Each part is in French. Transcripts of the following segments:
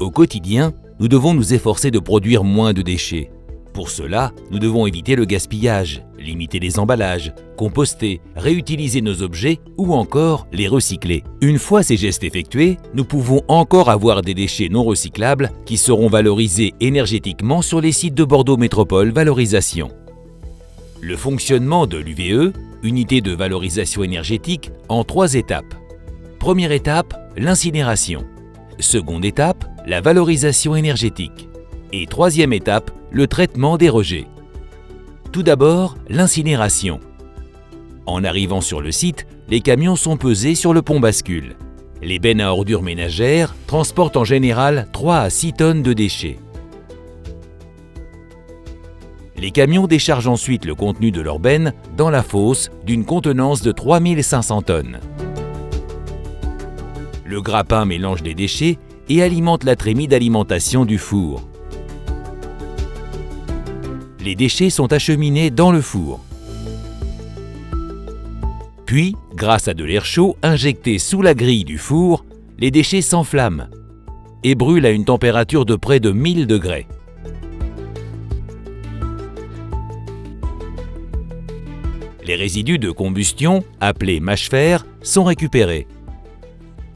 Au quotidien, nous devons nous efforcer de produire moins de déchets. Pour cela, nous devons éviter le gaspillage, limiter les emballages, composter, réutiliser nos objets ou encore les recycler. Une fois ces gestes effectués, nous pouvons encore avoir des déchets non recyclables qui seront valorisés énergétiquement sur les sites de Bordeaux Métropole Valorisation. Le fonctionnement de l'UVE, unité de valorisation énergétique, en 3 étapes. Première étape, l'incinération. Seconde étape, la valorisation énergétique. Et troisième étape, le traitement des rejets. Tout d'abord, l'incinération. En arrivant sur le site, les camions sont pesés sur le pont bascule. Les bennes à ordures ménagères transportent en général 3 à 6 tonnes de déchets. Les camions déchargent ensuite le contenu de leur benne dans la fosse d'une contenance de 3500 tonnes. Le grappin mélange les déchets et alimente la trémie d'alimentation du four. Les déchets sont acheminés dans le four. Puis, grâce à de l'air chaud injecté sous la grille du four, les déchets s'enflamment et brûlent à une température de près de 1000 degrés. Les résidus de combustion, appelés mâche-fer, sont récupérés.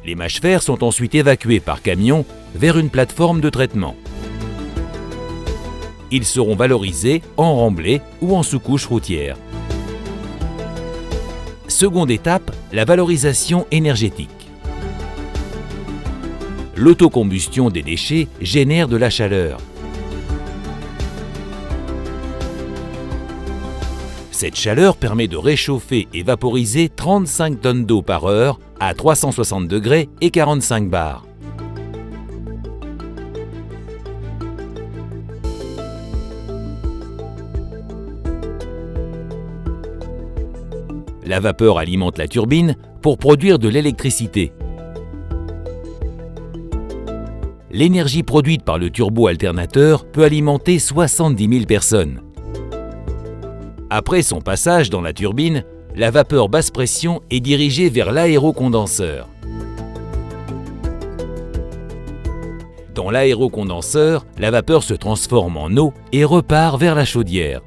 Les mâche-fer sont ensuite évacués par camion vers une plateforme de traitement. Ils seront valorisés en remblai ou en sous-couche routière. Seconde étape, la valorisation énergétique. L'autocombustion des déchets génère de la chaleur. Cette chaleur permet de réchauffer et vaporiser 35 tonnes d'eau par heure à 360 degrés et 45 bars. La vapeur alimente la turbine pour produire de l'électricité. L'énergie produite par le turbo-alternateur peut alimenter 70 000 personnes. Après son passage dans la turbine, la vapeur basse pression est dirigée vers l'aérocondenseur. Dans l'aérocondenseur, la vapeur se transforme en eau et repart vers la chaudière.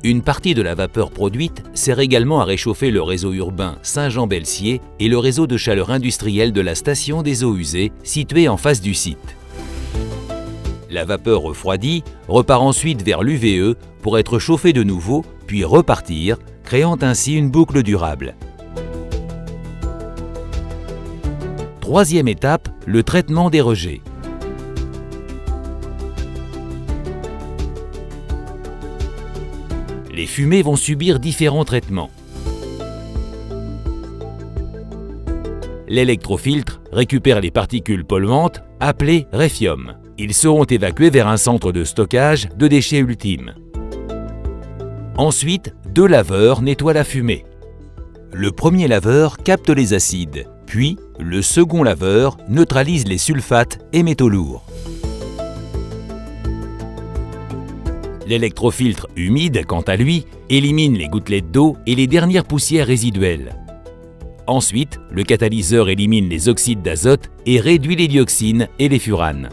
Une partie de la vapeur produite sert également à réchauffer le réseau urbain Saint-Jean-Belsier et le réseau de chaleur industrielle de la station des eaux usées située en face du site. La vapeur refroidie repart ensuite vers l'UVE pour être chauffée de nouveau, puis repartir, créant ainsi une boucle durable. Troisième étape, le traitement des rejets. Les fumées vont subir différents traitements. L'électrofiltre récupère les particules polluantes appelées réfium. Ils seront évacués vers un centre de stockage de déchets ultimes. Ensuite, 2 laveurs nettoient la fumée. Le premier laveur capte les acides, puis le second laveur neutralise les sulfates et métaux lourds. L'électrofiltre humide, quant à lui, élimine les gouttelettes d'eau et les dernières poussières résiduelles. Ensuite, le catalyseur élimine les oxydes d'azote et réduit les dioxines et les furanes.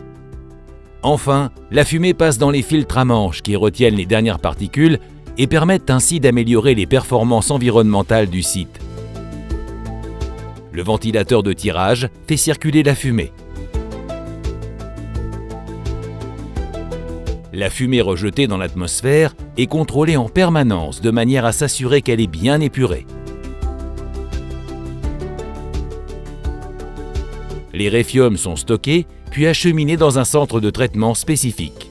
Enfin, la fumée passe dans les filtres à manches qui retiennent les dernières particules et permettent ainsi d'améliorer les performances environnementales du site. Le ventilateur de tirage fait circuler la fumée. La fumée rejetée dans l'atmosphère est contrôlée en permanence de manière à s'assurer qu'elle est bien épurée. Les réfiums sont stockés puis acheminés dans un centre de traitement spécifique.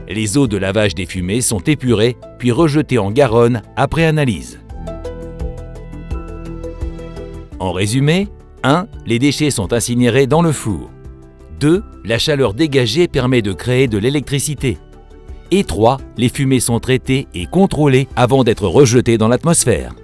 Les eaux de lavage des fumées sont épurées puis rejetées en Garonne après analyse. En résumé, 1. Les déchets sont incinérés dans le four. 2. La chaleur dégagée permet de créer de l'électricité. Et 3. Les fumées sont traitées et contrôlées avant d'être rejetées dans l'atmosphère.